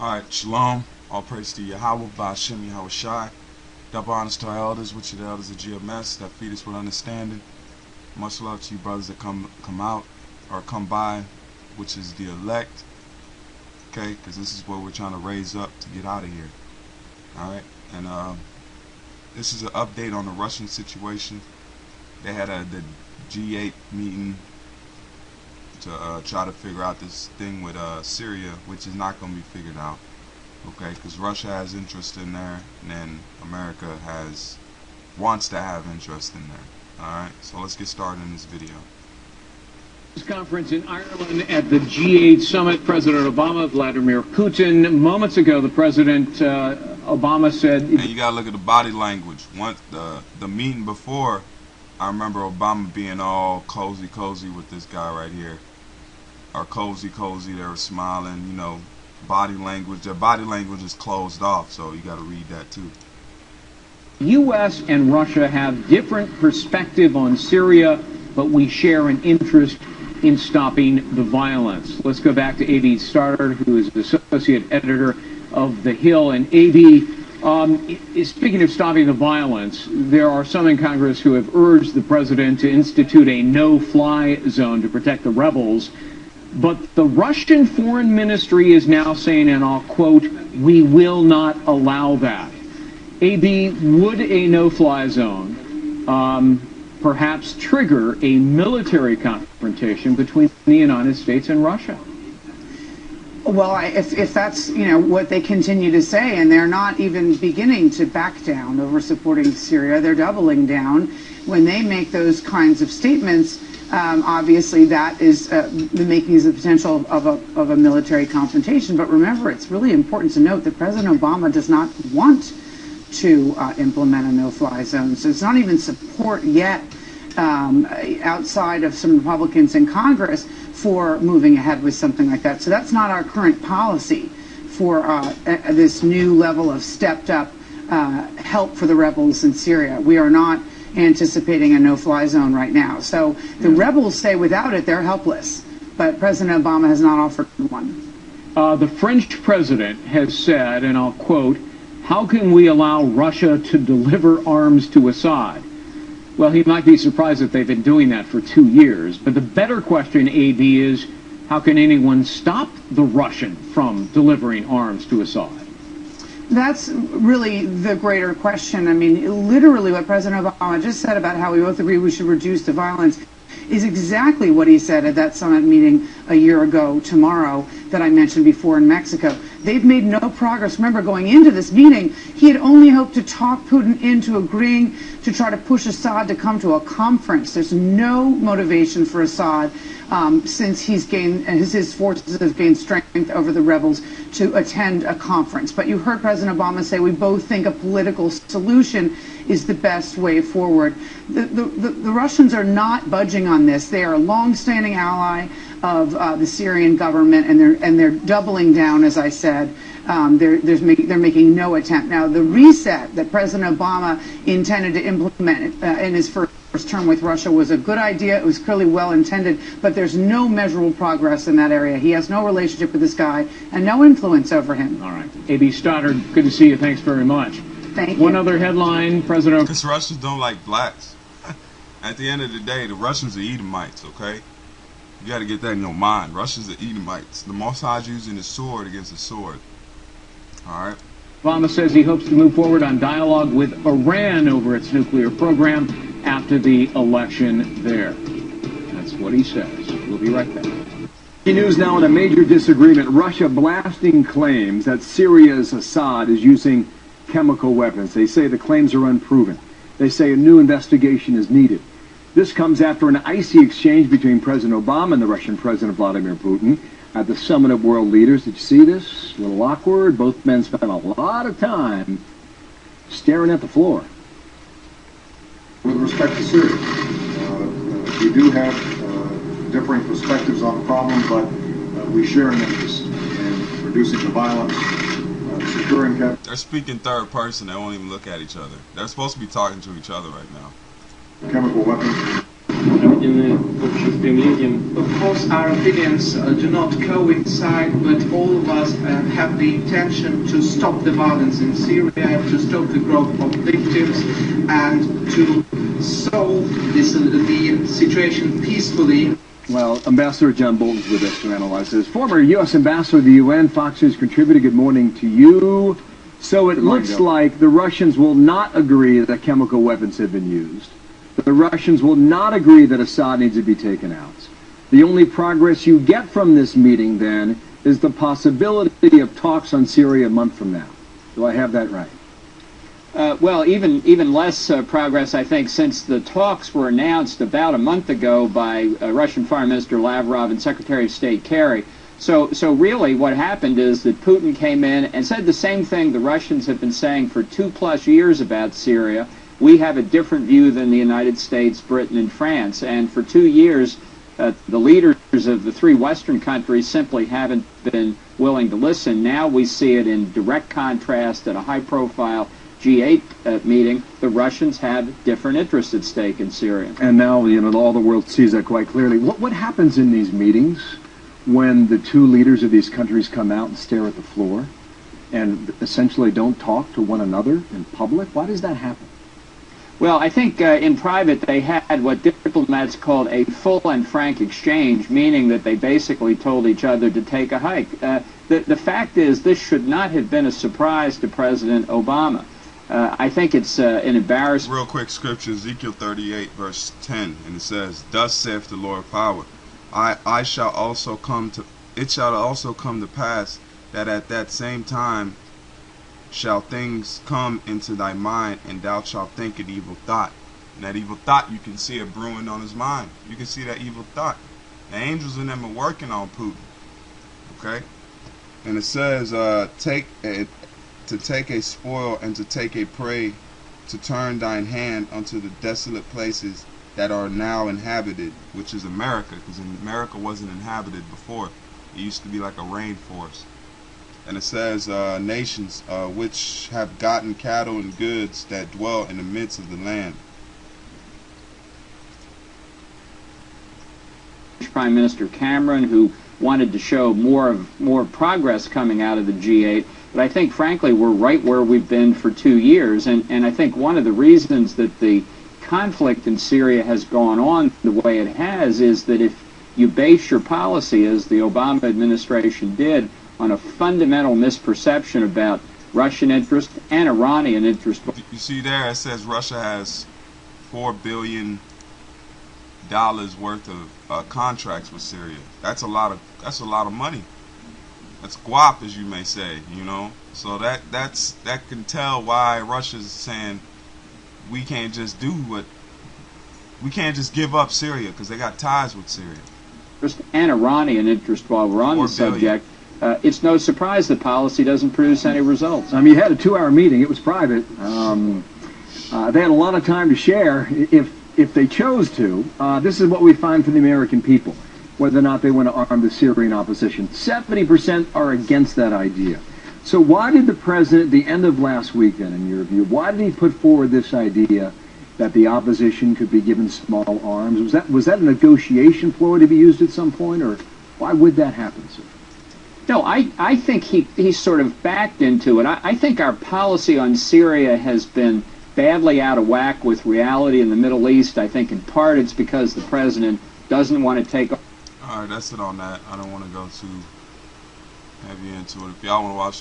Alright, shalom. All praise to Yahweh, Ba'ashem Yahweh Shai. Double honors to our elders, which are the elders of GMS, that feed us with understanding. Much love to you brothers that come out, or come by, which is the elect. Okay, because this is what we're trying to raise up to get out of here. Alright, and this is an update on the Russian situation. They had the G8 meeting to try to figure out this thing with Syria, which is not going to be figured out, okay, because Russia has interest in there, and then America wants to have interest in there. Alright, so let's get started in this video. This conference in Ireland at the G8 summit, President Obama, Vladimir Putin. Moments ago, the President Obama said... And you gotta look at the body language. Once the meeting before, I remember Obama being all cozy with this guy right here. Or cozy, they were smiling, you know, body language. Their body language is closed off, so you gotta read that too. U.S. and Russia have different perspective on Syria, but we share an interest in stopping the violence. Let's go back to A.B. Stoddard, who is the associate editor of The Hill. And A.B., speaking of stopping the violence, there are some in Congress who have urged the president to institute a no-fly zone to protect the rebels. But the Russian Foreign Ministry is now saying, and I'll quote, "We will not allow that." A.B., would a no-fly zone perhaps trigger a military confrontation between the United States and Russia? Well, if that's, you know, what they continue to say, and they're not even beginning to back down over supporting Syria, they're doubling down. When they make those kinds of statements, obviously that is the makings of the potential of a military confrontation. But remember, it's really important to note that President Obama does not want to implement a no-fly zone. So it's not even support yet outside of some Republicans in Congress for moving ahead with something like that. So that's not our current policy for this new level of stepped-up help for the rebels in Syria. We are not anticipating a no-fly zone right now. So the rebels say without it, they're helpless. But President Obama has not offered one. The French president has said, and I'll quote, "How can we allow Russia to deliver arms to Assad?" Well, he might be surprised that they've been doing that for 2 years. But the better question, A.B., is how can anyone stop the Russian from delivering arms to Assad? That's really the greater question. I mean, literally what President Obama just said about how we both agree we should reduce the violence is exactly what he said at that summit meeting a year ago tomorrow that I mentioned before in Mexico. They've made no progress. Remember, going into this meeting, he had only hoped to talk Putin into agreeing to try to push Assad to come to a conference. There's no motivation for Assad since his forces have gained strength over the rebels to attend a conference. But you heard President Obama say we both think a political solution is the best way forward. The Russians are not budging on this. They are a long-standing ally of the Syrian government, and they're doubling down, as I said. They're making no attempt. Now, the reset that President Obama intended to implement in his first term with Russia was a good idea. It was clearly well intended, but there's no measurable progress in that area. He has no relationship with this guy and no influence over him. All right. A.B. Stoddard, good to see you. Thanks very much. Thank you. One other headline, President... Because Russians don't like blacks. At the end of the day, the Russians are Edomites, okay? You got to get that in your mind. Russians are Edomites. The Mossad's using the sword against the sword. All right? Obama says he hopes to move forward on dialogue with Iran over its nuclear program after the election there. That's what he says. We'll be right back. News now on a major disagreement. Russia blasting claims that Syria's Assad is using chemical weapons. They say the claims are unproven. They say a new investigation is needed. This comes after an icy exchange between President Obama and the Russian President Vladimir Putin at the Summit of World Leaders. Did you see this? A little awkward. Both men spent a lot of time staring at the floor. With respect to Syria, we do have differing perspectives on the problem, but we share an interest in reducing the violence, securing... They're speaking third person. They won't even look at each other. They're supposed to be talking to each other right now. Chemical weapons. Of course, our opinions do not coincide, but all of us have the intention to stop the violence in Syria, to stop the growth of victims, and to solve the situation peacefully. Well, Ambassador John Bolton's with us to analyze this. Former U.S. Ambassador to the UN, Fox News contributor, good morning to you. So it looks like the Russians will not agree that chemical weapons have been used. The Russians will not agree that Assad needs to be taken out. The only progress you get from this meeting, then, is the possibility of talks on Syria a month from now. Do I have that right? Well, even less progress, I think, since the talks were announced about a month ago by Russian Foreign Minister Lavrov and Secretary of State Kerry. So really what happened is that Putin came in and said the same thing the Russians have been saying for 2+ years about Syria. We have a different view than the United States, Britain, and France. And for 2 years, the leaders of the 3 Western countries simply haven't been willing to listen. Now we see it in direct contrast at a high-profile G8 meeting. The Russians have different interests at stake in Syria. And now, all the world sees that quite clearly. What happens in these meetings when the 2 leaders of these countries come out and stare at the floor and essentially don't talk to one another in public? Why does that happen? Well, I think in private they had what diplomats called a full and frank exchange, meaning that they basically told each other to take a hike. The fact is, this should not have been a surprise to President Obama. I think it's an embarrassment. Real quick scripture, Ezekiel 38, verse 10, and it says, "Thus saith the Lord of power, it shall also come to pass that at that same time shall things come into thy mind, and thou shalt think an evil thought." And that evil thought, you can see it brewing on his mind. You can see that evil thought. The angels in them are working on Putin. Okay? And it says, to take a spoil and to take a prey, to turn thine hand unto the desolate places that are now inhabited, which is America, because America wasn't inhabited before. It used to be like a rainforest. And it says, nations which have gotten cattle and goods that dwell in the midst of the land. Prime Minister Cameron, who wanted to show more progress coming out of the G8, but I think, frankly, we're right where we've been for 2 years, and I think one of the reasons that the conflict in Syria has gone on the way it has is that if you base your policy, as the Obama administration did, on a fundamental misperception about Russian interest and Iranian interest. You see there, it says Russia has $4 billion worth of contracts with Syria. That's a lot of money. That's guap, as you may say, So that can tell why Russia's saying we can't just give up Syria, because they got ties with Syria. And Iranian interest, while we're on the subject. It's no surprise the policy doesn't produce any results. You had a 2-hour meeting. It was private. They had a lot of time to share if they chose to. This is what we find from the American people, whether or not they want to arm the Syrian opposition. 70% are against that idea. So why did the president, at the end of last week, then, in your view, why did he put forward this idea that the opposition could be given small arms? Was that a negotiation ploy to be used at some point, or why would that happen, sir? No, I think he sort of backed into it. I think our policy on Syria has been badly out of whack with reality in the Middle East. I think in part it's because the president doesn't want to take... All right, that's it on that. I don't want to go too heavy into it. If y'all want to watch